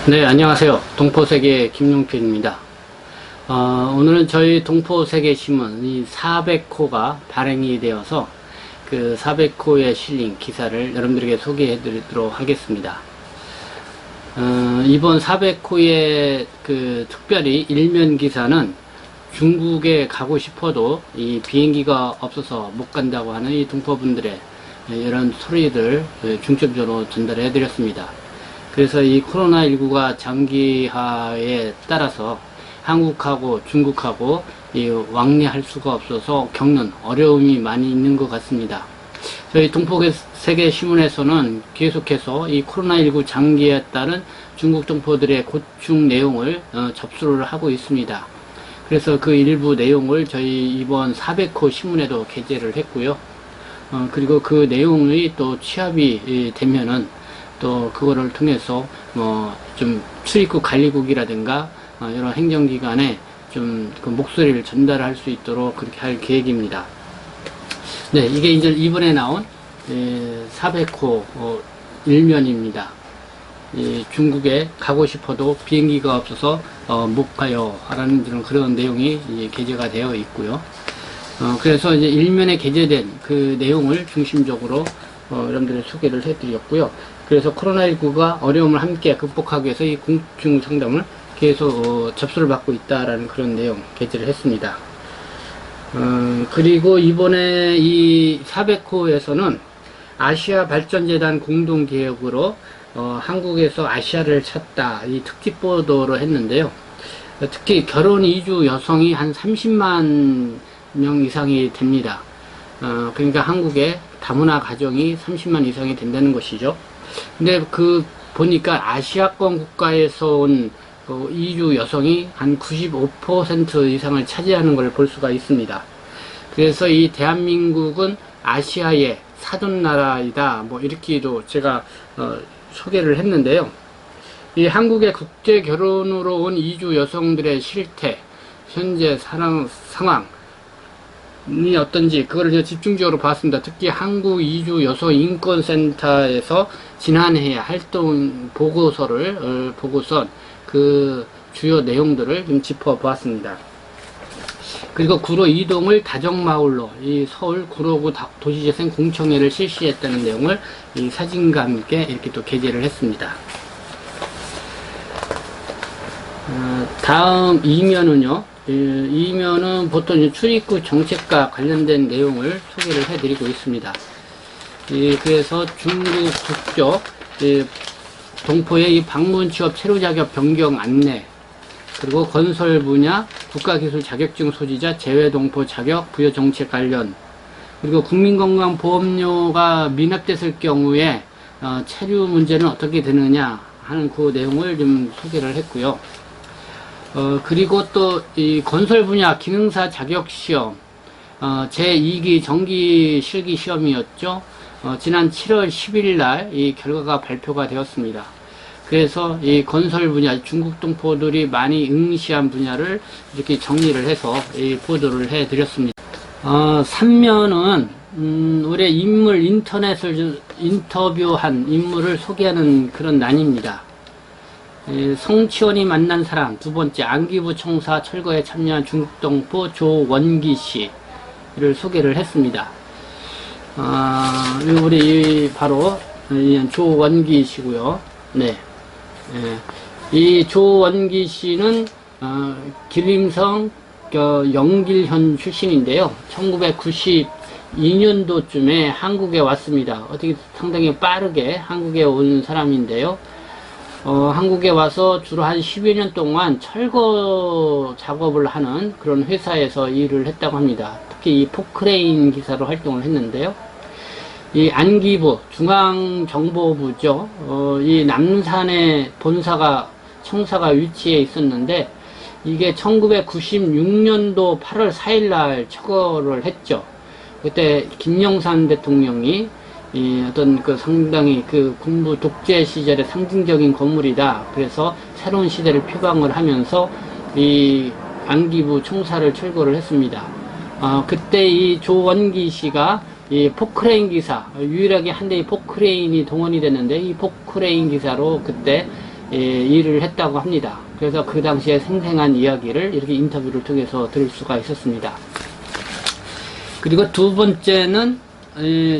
네, 안녕하세요. 동포세계 김용필입니다. 오늘은 저희 동포세계신문 이 400호가 발행이 되어서 그 400호에 실린 기사를 여러분들에게 소개해 드리도록 하겠습니다. 이번 400호의 그 특별히 일면 기사는 중국에 가고 싶어도 이 비행기가 없어서 못 간다고 하는 이 동포분들의 이런 소리들 중점적으로 전달해 드렸습니다. 그래서 이 코로나19가 장기화에 따라서 한국하고 중국하고 이 왕래할 수가 없어서 겪는 어려움이 많이 있는 것 같습니다. 저희 동포세계신문에서는 계속해서 이 코로나19 장기에 따른 중국 동포들의 고충 내용을 접수를 하고 있습니다. 그래서 그 일부 내용을 저희 이번 400호 신문에도 게재를 했고요. 그리고 그 내용이 또 취합이 되면은 또 그거를 통해서 좀 출입국 관리국이라든가 이런 행정기관에 좀 그 목소리를 전달할 수 있도록 그렇게 할 계획입니다. 네, 이게 이제 이번에 나온 400호 일면입니다. 중국에 가고 싶어도 비행기가 없어서 못 가요 라는 그런 내용이 게재가 되어 있고요. 그래서 이제 일면에 게재된 그 내용을 중심적으로 여러분들의 소개를 해드렸고요. 그래서 코로나19가 어려움을 함께 극복하기 위해서 이 공중 상담을 계속 접수를 받고 있다라는 그런 내용 게재를 했습니다. 그리고 이번에 이 400호에서는 아시아 발전재단 공동기획으로 한국에서 아시아를 찾다 이 특집 보도를 했는데요. 특히 결혼 이주 여성이 한 30만 명 이상이 됩니다. 그러니까 한국의 다문화 가정이 30만 이상이 된다는 것이죠. 근데 보니까 아시아권 국가에서 온 이주 여성이 한 95% 이상을 차지하는 걸 볼 수가 있습니다. 그래서 이 대한민국은 아시아의 사돈나라이다, 이렇게도 제가 소개를 했는데요. 이 한국의 국제 결혼으로 온 이주 여성들의 실태, 현재 상황, 이 어떤지 그거를 집중적으로 봤습니다. 특히 한국 이주 여성 인권센터에서 지난해 활동 보고선 그 주요 내용들을 좀 짚어보았습니다. 그리고 구로 이동을 다정마을로 이 서울 구로구 도시재생 공청회를 실시했다는 내용을 이 사진과 함께 이렇게 또 게재를 했습니다. 다음 이면은요. 이면은 보통 출입국 정책과 관련된 내용을 소개를 해드리고 있습니다. 그래서 중국 국적 동포의 이 방문 취업 체류 자격 변경 안내, 그리고 건설 분야 국가기술 자격증 소지자 재외 동포 자격 부여 정책 관련, 그리고 국민건강보험료가 미납됐을 경우에 체류 문제는 어떻게 되느냐 하는 그 내용을 좀 소개를 했고요. 그리고 또 이 건설 분야 기능사 자격 시험 제2기 정기 실기 시험이었죠. 지난 7월 10일 날 이 결과가 발표가 되었습니다. 그래서 이 건설 분야 중국 동포들이 많이 응시한 분야를 이렇게 정리를 해서 이 보도를 해 드렸습니다. 3면은 올해 인터넷을 인터뷰한 인물을 소개하는 그런 난입니다. 성치원이 만난 사람, 두 번째 안기부 청사 철거에 참여한 중국 동포 조원기 씨를 소개를 했습니다. 우리 바로 조원기 씨고요. 네, 이 조원기 씨는 기림성 영길현 출신인데요. 1992년도쯤에 한국에 왔습니다. 어떻게 상당히 빠르게 한국에 온 사람인데요. 한국에 와서 주로 한 10여 년 동안 철거 작업을 하는 그런 회사에서 일을 했다고 합니다. 특히 이 포크레인 기사로 활동을 했는데요. 이 안기부, 중앙정보부죠. 이 남산에 청사가 위치해 있었는데, 이게 1996년도 8월 4일 날 철거를 했죠. 그때 김영삼 대통령이 어떤 상당히 군부 독재 시절의 상징적인 건물이다. 그래서 새로운 시대를 표방을 하면서 이 안기부 청사를 철거를 했습니다. 그때 이 조원기 씨가 이 포크레인 기사, 유일하게 한 대의 포크레인이 동원이 됐는데, 이 포크레인 기사로 그때 일을 했다고 합니다. 그래서 그 당시에 생생한 이야기를 이렇게 인터뷰를 통해서 들을 수가 있었습니다. 그리고 두 번째는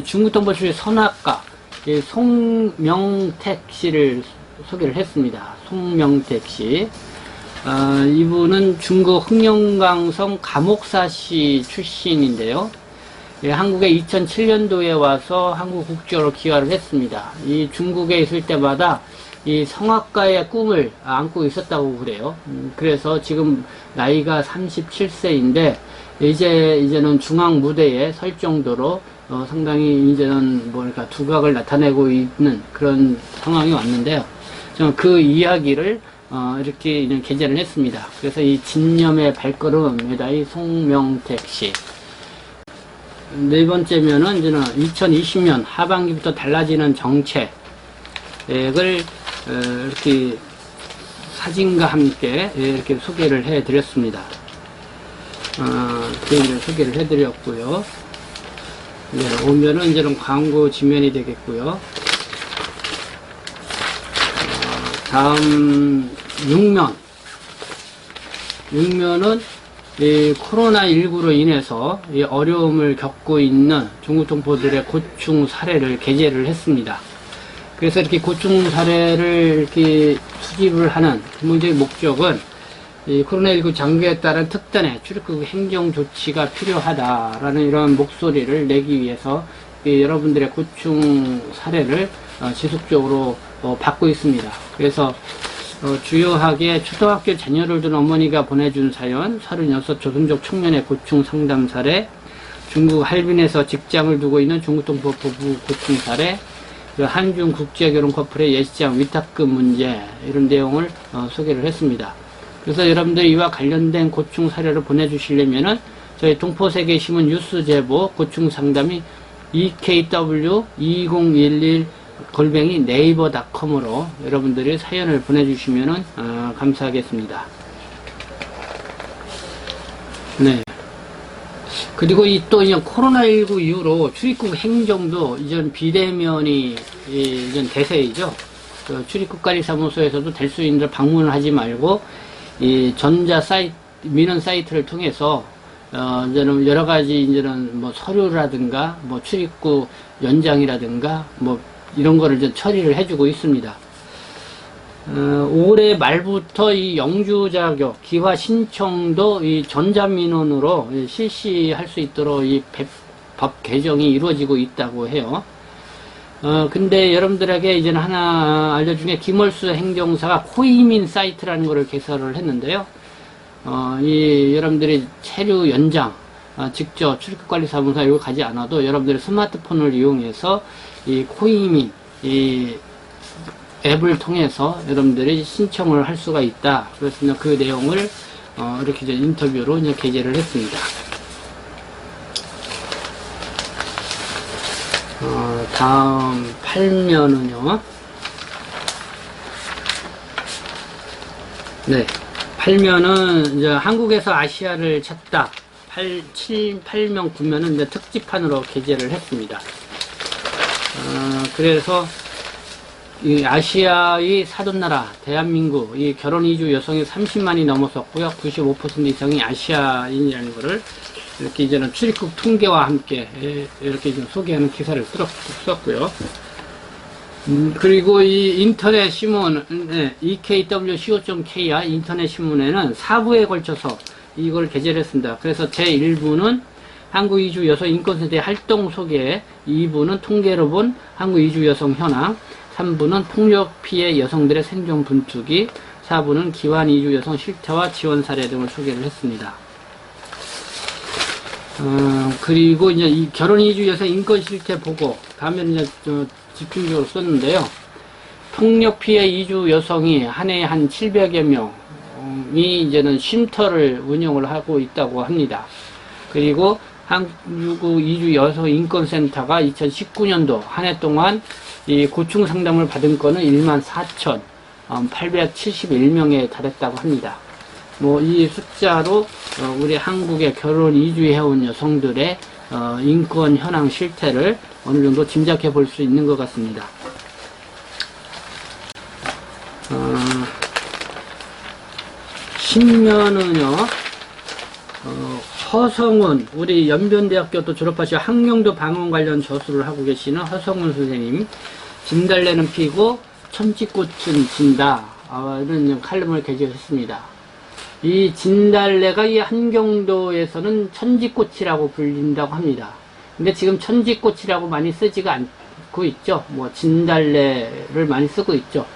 중국 동포주의 선학가 송명택 씨를 소개를 했습니다. 송명택 씨. 이분은 중국 흑룡강성 감옥사시 출신인데요. 한국에 2007년도에 와서 한국 국적으로 귀화를 했습니다. 이 중국에 있을 때마다 이 성악가의 꿈을 안고 있었다고 그래요. 그래서 지금 나이가 37세인데 이제는 중앙 무대에 설 정도로 상당히 이제는 뭐랄까 두각을 나타내고 있는 그런 상황이 왔는데요. 저는 그 이야기를 이렇게 게재를 했습니다. 그래서 이 진념의 발걸음에다 이 송명택 씨. 네 번째면은 이제는 2020년 하반기부터 달라지는 정책을 이렇게 사진과 함께 이렇게 소개를 해드렸습니다. 이렇게 소개를 해드렸고요. 네, 오면은 이제는 광고 지면이 되겠고요. 다음 6면은 이 코로나19로 인해서 이 어려움을 겪고 있는 중국 동포들의 고충 사례를 게재를 했습니다. 그래서 이렇게 고충 사례를 이렇게 수집을 하는 근본적인 목적은 이 코로나19 장기에 따른 특단의 출입국 행정 조치가 필요하다라는 이런 목소리를 내기 위해서 여러분들의 고충 사례를 지속적으로 받고 있습니다. 그래서 주요하게 초등학교 자녀를 둔 어머니가 보내준 사연, 36 조선족 청년의 고충 상담 사례, 중국 할빈에서 직장을 두고 있는 중국 동포 부부 고충 사례, 한중 국제결혼 커플의 예시장 위탁금 문제, 이런 내용을 소개를 했습니다. 그래서 여러분들이 이와 관련된 고충 사례를 보내주시려면은 저희 동포세계신문 뉴스 제보 고충 상담이 ekw2011 네이버닷컴으로 여러분들이 사연을 보내주시면 감사하겠습니다. 네. 그리고 또 이제 코로나19 이후로 출입국 행정도 이전 비대면이 이전 대세이죠. 출입국관리사무소에서도 될 수 있는 방문을 하지 말고 이 전자 사이트, 민원 사이트를 통해서 이제는 여러 가지 이제는 뭐 서류라든가 뭐 출입국 연장이라든가 뭐 이런 거를 이제 처리를 해주고 있습니다. 올해 말부터 이 영주 자격, 기화 신청도 이 전자민원으로 실시할 수 있도록 이 법 개정이 이루어지고 있다고 해요. 근데 여러분들에게 이제는 하나 알려준 게 김월수 행정사가 코이민 사이트라는 거를 개설을 했는데요. 여러분들이 체류 연장, 직접 출입국관리사무소 이거 가지 않아도 여러분들의 스마트폰을 이용해서 이 코이민, 이 앱을 통해서 여러분들이 신청을 할 수가 있다. 그래서 그 내용을 이렇게 인터뷰로 이제 게재를 했습니다. 다음 8면은요. 네. 8면은 이제 한국에서 아시아를 찾다. 8면 9면은 이제 특집판으로 게재를 했습니다. 그래서 이 아시아의 사돈나라 대한민국 이 결혼 이주 여성이 30만이 넘어섰고요. 95% 이상이 아시아인이라는 것을 이렇게 이제는 출입국 통계와 함께 이렇게 좀 소개하는 기사를 썼고요. 그리고 이 인터넷 신문 ekw.co.kr 인터넷 신문에는 4부에 걸쳐서 이걸 게재를 했습니다. 그래서 제1부는 한국 이주 여성 인권센터의 활동 소개, 2부는 통계로 본 한국 이주 여성 현황, 3부는 폭력 피해 여성들의 생존 분투기, 4부는 기환 이주 여성 실태와 지원 사례 등을 소개를 했습니다. 그리고 이제 이 결혼 이주 여성 인권 실태 보고 다음에 이제 집중적으로 썼는데요. 폭력 피해 이주 여성이 한 해에 한 700여 명이 이제는 쉼터를 운영을 하고 있다고 합니다. 그리고 한국 이주 여성 인권센터가 2019년도 한 해 동안 이 고충 상담을 받은 건은 14,871명에 달했다고 합니다. 뭐 이 숫자로 우리 한국의 결혼 이주해온 여성들의 인권 현황 실태를 어느 정도 짐작해 볼 수 있는 것 같습니다. 신면은요, 허성훈, 우리 연변대학교 또 졸업하시고 항룡도 방언 관련 저술을 하고 계시는 허성훈 선생님, 진달래는 피고 천지꽃은 진다. 이런 칼럼을 게재했습니다. 이 진달래가 이 한경도에서는 천지꽃이라고 불린다고 합니다. 근데 지금 천지꽃이라고 많이 쓰지가 않고 있죠. 뭐 진달래를 많이 쓰고 있죠.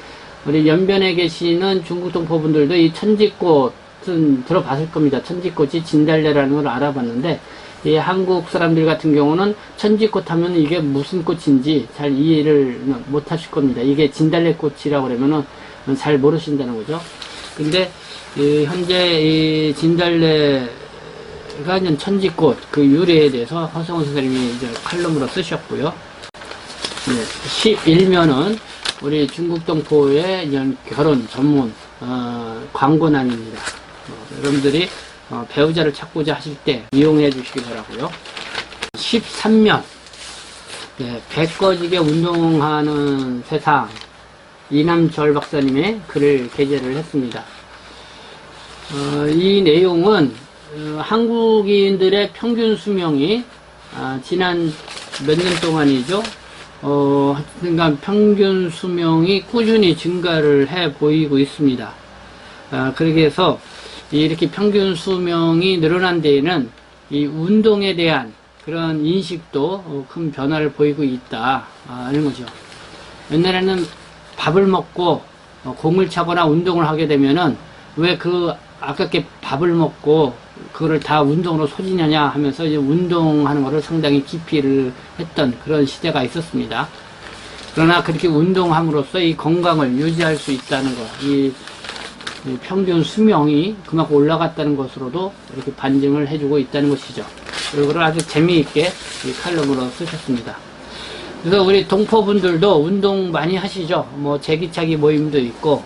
우리 연변에 계시는 중국 동포분들도 이 천지꽃은 들어봤을 겁니다. 천지꽃이 진달래라는 걸 알아봤는데, 이 한국 사람들 같은 경우는 천지꽃 하면 이게 무슨 꽃인지 잘 이해를 못 하실 겁니다. 이게 진달래꽃이라고 그러면은 잘 모르신다는 거죠. 근데 현재 이 진달래가 이제 천지꽃 그 유래에 대해서 허성훈 선생님이 이제 칼럼으로 쓰셨고요. 네, 11면은 우리 중국 동포의 결혼 전문 광고란입니다. 여러분들이 배우자를 찾고자 하실 때 이용해 주시기 바라고요. 13면, 네, 배 꺼지게 운동하는 세상, 이남철 박사님의 글을 게재를 했습니다. 이 내용은 한국인들의 평균 수명이 지난 몇 년 동안이죠. 하여튼간 평균 수명이 꾸준히 증가를 해 보이고 있습니다. 그렇게 해서 이렇게 평균 수명이 늘어난 데에는 이 운동에 대한 그런 인식도 큰 변화를 보이고 있다 하는 거죠. 옛날에는 밥을 먹고 공을 차거나 운동을 하게 되면은 왜 그 아깝게 밥을 먹고 그거를 다 운동으로 소진하냐 하면서 이제 운동하는 것을 상당히 기피를 했던 그런 시대가 있었습니다. 그러나 그렇게 운동함으로써 이 건강을 유지할 수 있다는 것, 이 평균 수명이 그만큼 올라갔다는 것으로도 이렇게 반증을 해주고 있다는 것이죠. 이거를 아주 재미있게 이 칼럼으로 쓰셨습니다. 그래서 우리 동포분들도 운동 많이 하시죠. 뭐 제기차기 모임도 있고,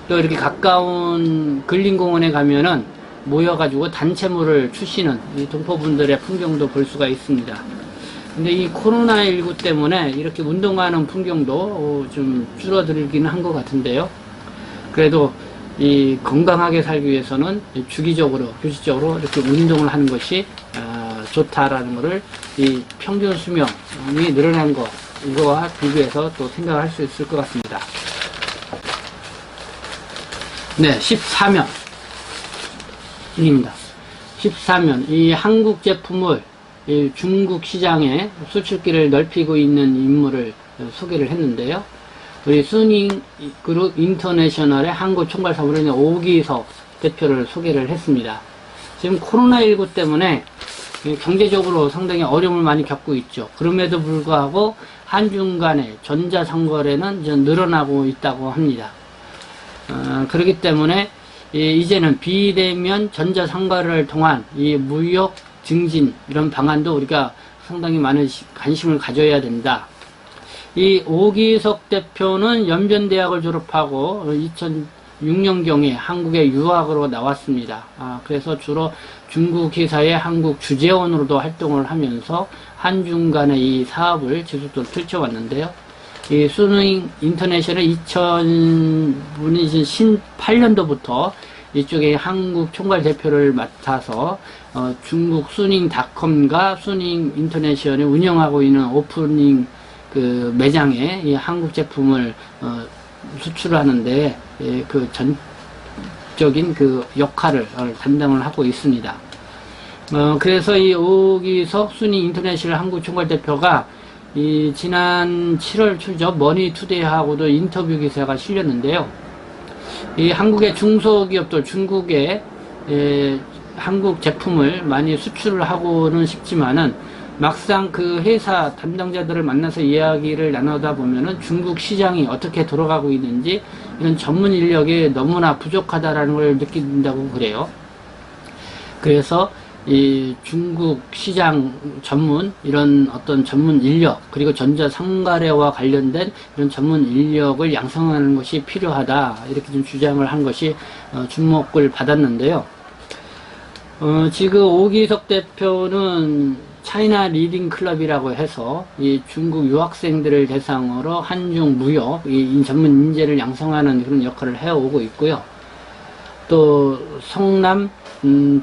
또 이렇게 가까운 근린공원에 가면은 모여가지고 단체물을 추시는 이 동포분들의 풍경도 볼 수가 있습니다. 근데 이 코로나19 때문에 이렇게 운동하는 풍경도 좀 줄어들긴 한 것 같은데요. 그래도 이 건강하게 살기 위해서는 주기적으로, 규칙적으로 이렇게 운동을 하는 것이 좋다라는 것을 이 평균 수명이 늘어난 것, 이거와 비교해서 또 생각을 할 수 있을 것 같습니다. 네, 14면입니다. 14면, 이 한국 제품을 이 중국 시장에 수출기를 넓히고 있는 인물을 소개를 했는데요. 우리 수닝 그룹 인터내셔널의 한국 총괄사무로 오기석 대표를 소개를 했습니다. 지금 코로나19 때문에 경제적으로 상당히 어려움을 많이 겪고 있죠. 그럼에도 불구하고 한중 간의 전자상거래는 이제 늘어나고 있다고 합니다. 그렇기 때문에 이제는 비대면 전자상거래를 통한 이 무역 증진 이런 방안도 우리가 상당히 많은 관심을 가져야 된다. 이 오기석 대표는 연변대학을 졸업하고 2006년경에 한국에 유학으로 나왔습니다. 그래서 주로 중국 회사의 한국 주재원으로도 활동을 하면서 한중 간의 이 사업을 지속적으로 펼쳐왔는데요. 이 수닝 인터내셔널 2018년도부터 이쪽에 한국 총괄 대표를 맡아서 중국 수닝닷컴과 수닝 인터내셔널이 운영하고 있는 오프닝 그 매장에 이 한국 제품을 수출하는데 그 전적인 그 역할을 담당을 하고 있습니다. 그래서 이 오기석 수닝 인터내셔널 한국 총괄 대표가 이 지난 7월 초죠, 머니투데이하고도 인터뷰 기사가 실렸는데요. 이 한국의 중소기업들, 중국에 한국 제품을 많이 수출을 하고는 싶지만은 막상 그 회사 담당자들을 만나서 이야기를 나누다 보면은 중국 시장이 어떻게 돌아가고 있는지 이런 전문 인력이 너무나 부족하다라는 걸 느낀다고 그래요. 그래서 이 중국 시장 전문 이런 어떤 전문 인력, 그리고 전자상거래와 관련된 이런 전문 인력을 양성하는 것이 필요하다, 이렇게 좀 주장을 한 것이 주목을 받았는데요. 지금 오기석 대표는 차이나 리딩 클럽이라고 해서 이 중국 유학생들을 대상으로 한중 무역 이 전문 인재를 양성하는 그런 역할을 해오고 있고요. 또 성남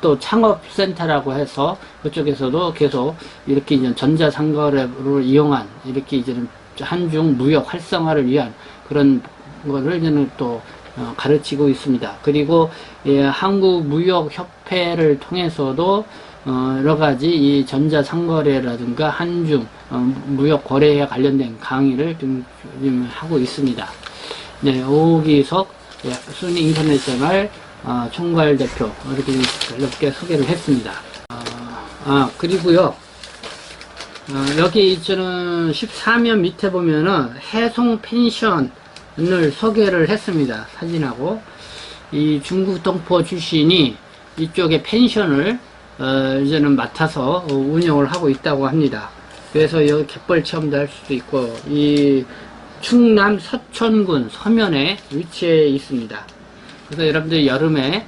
또 창업센터라고 해서 그쪽에서도 계속 이렇게 이제 전자상거래를 이용한 이렇게 이제는 한중 무역 활성화를 위한 그런 거를 이제는 또 가르치고 있습니다. 그리고 예, 한국무역협회를 통해서도 여러 가지 이 전자상거래라든가 한중 무역 거래에 관련된 강의를 좀 하고 있습니다. 네, 오기석 예, 순위 인터내셔널 총괄 대표 이렇게 소개를 했습니다. 그리고요. 여기 저는 14면 밑에 보면은 해송 펜션을 소개를 했습니다. 사진하고 이 중국 동포 출신이 이쪽에 펜션을 이제는 맡아서 운영을 하고 있다고 합니다. 그래서 여기 갯벌 체험도 할 수도 있고 이 충남 서천군 서면에 위치해 있습니다. 그래서 여러분들 여름에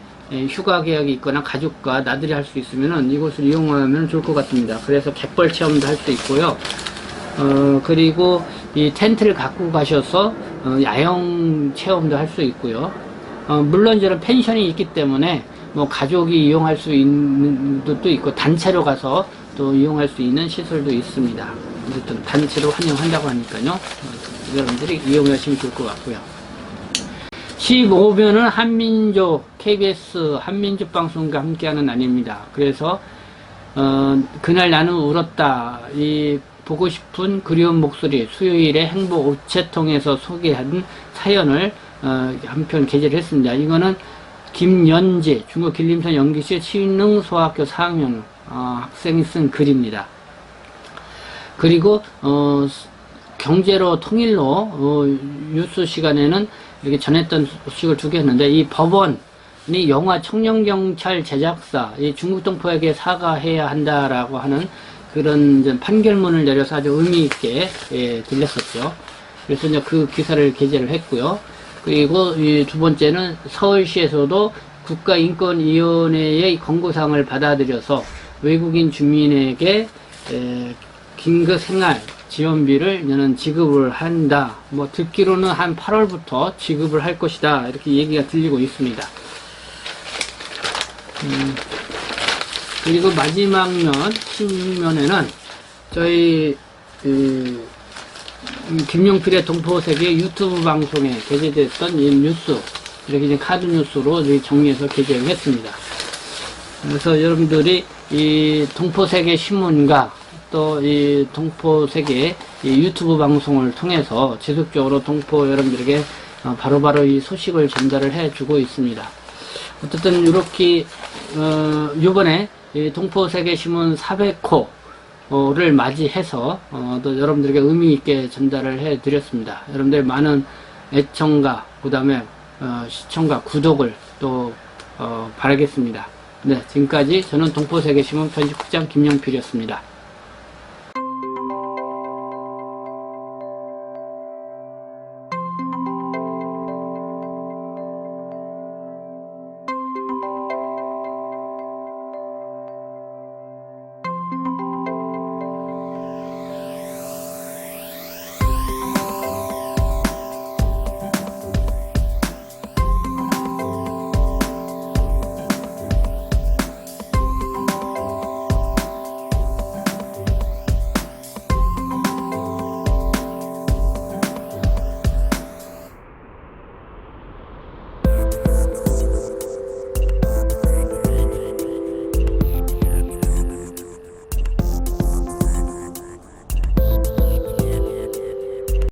휴가 계획이 있거나 가족과 나들이 할 수 있으면 이곳을 이용하면 좋을 것 같습니다. 그래서 갯벌 체험도 할 수 있고요. 그리고 이 텐트를 갖고 가셔서 야영 체험도 할 수 있고요. 물론 저런 펜션이 있기 때문에 뭐 가족이 이용할 수 있는 것도 있고 단체로 가서 또 이용할 수 있는 시설도 있습니다. 어쨌든 단체로 환영한다고 하니까요. 여러분들이 이용하시면 좋을 것 같고요. 15면은 한민족, KBS 한민족 방송과 함께하는 날입니다. 그래서 그날 나는 울었다. 이 보고 싶은 그리운 목소리 수요일에 행복 우체통에서 소개한 사연을 한편 게재를 했습니다. 이거는 김연재 중국 길림선 영기시 신흥소학교 4학년 학생이 쓴 글입니다. 그리고 경제로 통일로 뉴스 시간에는 이렇게 전했던 소식을 두 개 했는데 이 법원이 영화 청년경찰 제작사 이 중국 동포에게 사과해야 한다라고 하는 그런 판결문을 내려서 아주 의미 있게 들렸었죠. 그래서 이제 그 기사를 게재를 했고요. 그리고 이 두 번째는 서울시에서도 국가인권위원회의 권고사항을 받아들여서 외국인 주민에게 긴급생활 지원비를 저는 지급을 한다. 뭐 듣기로는 한 8월부터 지급을 할 것이다. 이렇게 얘기가 들리고 있습니다. 그리고 마지막 면, 16면에는 저희 김용필의 동포세계 유튜브 방송에 게재됐던 이 뉴스, 이렇게 이제 카드 뉴스로 정리해서 게재를 했습니다. 그래서 여러분들이 이 동포세계 신문과 또 이 동포세계 이 유튜브 방송을 통해서 지속적으로 동포 여러분들에게 바로바로 이 소식을 전달을 해주고 있습니다. 어쨌든 이렇게 이번에 동포세계 신문 400호를 맞이해서 또 여러분들에게 의미 있게 전달을 해드렸습니다. 여러분들 많은 애청과 그 다음에 시청과 구독을 또 바라겠습니다. 네, 지금까지 저는 동포세계 신문 편집국장 김용필이었습니다.